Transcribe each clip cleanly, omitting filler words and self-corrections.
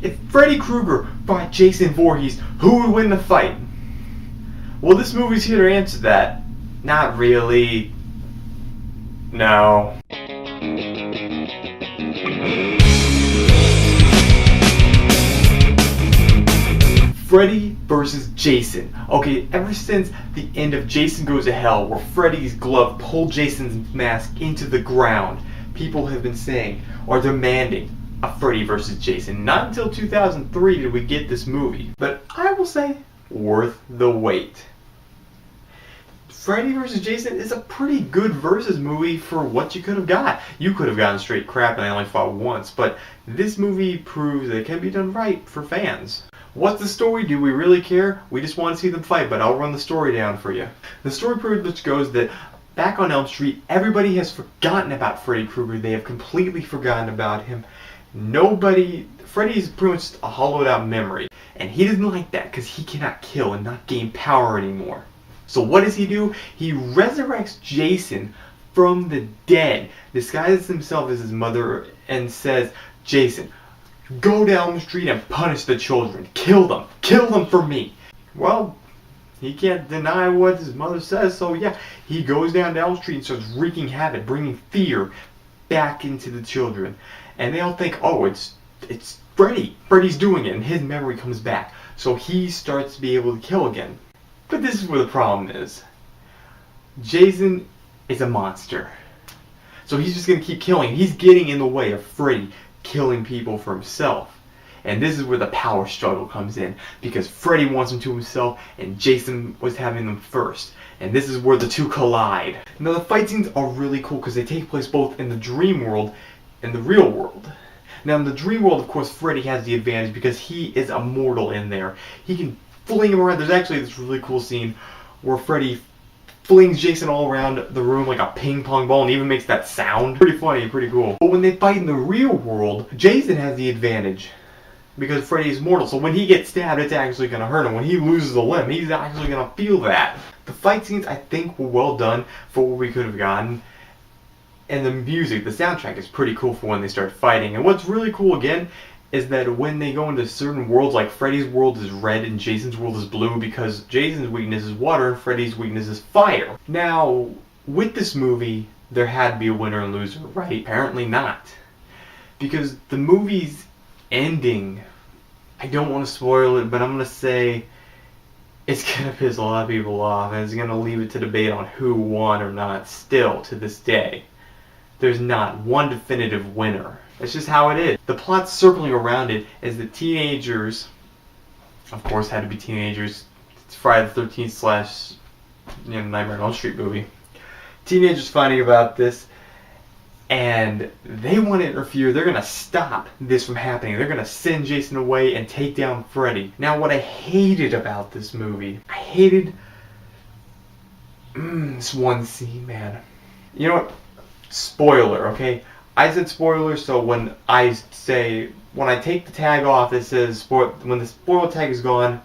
If Freddy Krueger fought Jason Voorhees, who would win the fight? Well, this movie's here to answer that. Not really. No. Freddy versus Jason. Okay, ever since the end of Jason Goes to Hell, where Freddy's glove pulled Jason's mask into the ground, people have been saying or demanding a Freddy versus Jason. Not until 2003 did we get this movie, but I will say, worth the wait. Freddy vs. Jason is a pretty good versus movie for what you could have got. You could have gotten straight crap and they only fought once, but this movie proves that it can be done right for fans. What's the story? Do we really care? We just want to see them fight, but I'll run the story down for you. The story pretty much goes that back on Elm Street, everybody has forgotten about Freddy Krueger. They have completely forgotten about him. Freddy's pretty much a hollowed out memory, and he doesn't like that because he cannot kill and not gain power anymore. So what does he do? He resurrects Jason from the dead, disguises himself as his mother, and says, Jason, go down the street and punish the children. Kill them for me. Well, he can't deny what his mother says, so yeah, he goes down Elm Street and starts wreaking havoc, bringing fear back into the children. And they all think, oh, it's Freddy. Freddy's doing it, and his memory comes back. So he starts to be able to kill again. But this is where the problem is. Jason is a monster. So he's just going to keep killing. He's getting in the way of Freddy killing people for himself. And this is where the power struggle comes in. Because Freddy wants him to himself and Jason was having them first. And this is where the two collide. Now the fight scenes are really cool because they take place both in the dream world and the real world. Now in the dream world, of course, Freddy has the advantage because he is immortal in there. He can fling him around. There's actually this really cool scene where Freddy flings Jason all around the room like a ping pong ball and even makes that sound. Pretty funny and pretty cool. But when they fight in the real world, Jason has the advantage because Freddy is mortal. So when he gets stabbed, it's actually going to hurt him. When he loses a limb, he's actually going to feel that. The fight scenes, I think, were well done for what we could have gotten. And the music, the soundtrack is pretty cool for when they start fighting. And what's really cool, again, is that when they go into certain worlds, like Freddy's world is red and Jason's world is blue because Jason's weakness is water and Freddy's weakness is fire. Now, with this movie, there had to be a winner and loser, right? Apparently not. Because the movie's ending, I don't want to spoil it, but I'm going to say it's going to piss a lot of people off and it's going to leave it to debate on who won or not still to this day. There's not one definitive winner. That's just how it is. The plot circling around it is that teenagers, of course had to be teenagers, it's Friday the 13th / Nightmare on Elm Street movie. Teenagers finding about this and they want to interfere. They're going to stop this from happening. They're going to send Jason away and take down Freddy. Now what I hated about this movie, I hated this one scene, man. You know what? Spoiler, okay? I said spoiler, so when I take the tag off that says when the spoiler tag is gone,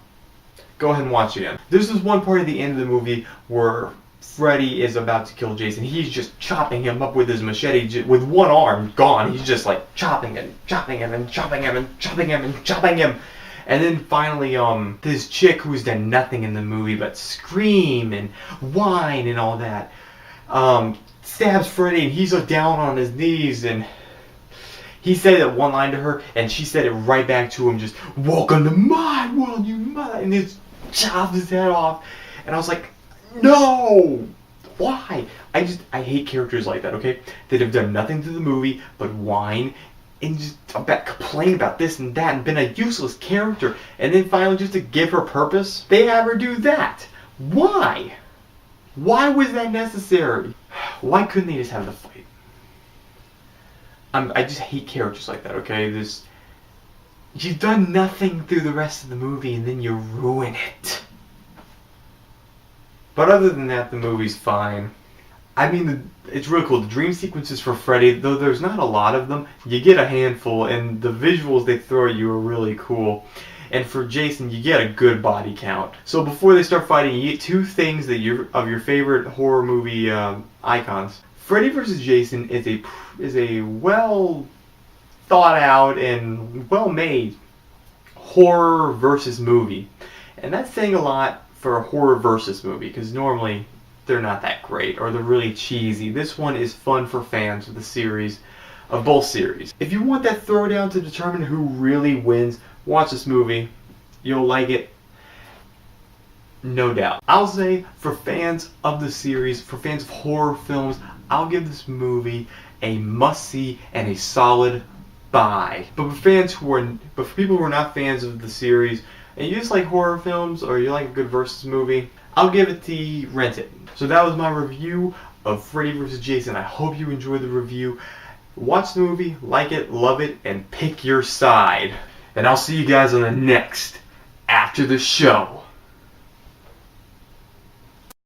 go ahead and watch again. There's this one part at the end of the movie where Freddy is about to kill Jason. He's just chopping him up with his machete with one arm gone. He's just like chopping and chopping him and chopping him and chopping him and chopping him. And then finally, this chick who's done nothing in the movie but scream and whine and all that, stabs Freddy and he's down on his knees and he said that one line to her and she said it right back to him, just, welcome to my world, you mother, and just chopped his head off. And I was like, no! Why? I hate characters like that, okay? That have done nothing to the movie but whine and just complain about this and that and been a useless character, and then finally just to give her purpose, they have her do that. Why? Why was that necessary? Why couldn't they just have the fight? I just hate characters like that, okay? You've done nothing through the rest of the movie and then you ruin it. But other than that, the movie's fine. I mean, it's really cool. The dream sequences for Freddy, though there's not a lot of them, you get a handful, and the visuals they throw at you are really cool. And for Jason, you get a good body count. So before they start fighting, you get two things that of your favorite horror movie icons. Freddy vs. Jason is a well thought out and well made horror versus movie. And that's saying a lot for a horror versus movie, because normally they're not that great or they're really cheesy. This one is fun for fans of the series, of both series. If you want that throwdown to determine who really wins, watch this movie. You'll like it, no doubt. I'll say for fans of the series, for fans of horror films, I'll give this movie a must-see and a solid buy. But for people who are not fans of the series, and you just like horror films or you like a good versus movie, I'll give it the rent it. So that was my review of Freddy vs. Jason. I hope you enjoyed the review. Watch the movie, like it, love it, and pick your side. And I'll see you guys on the next After the Show.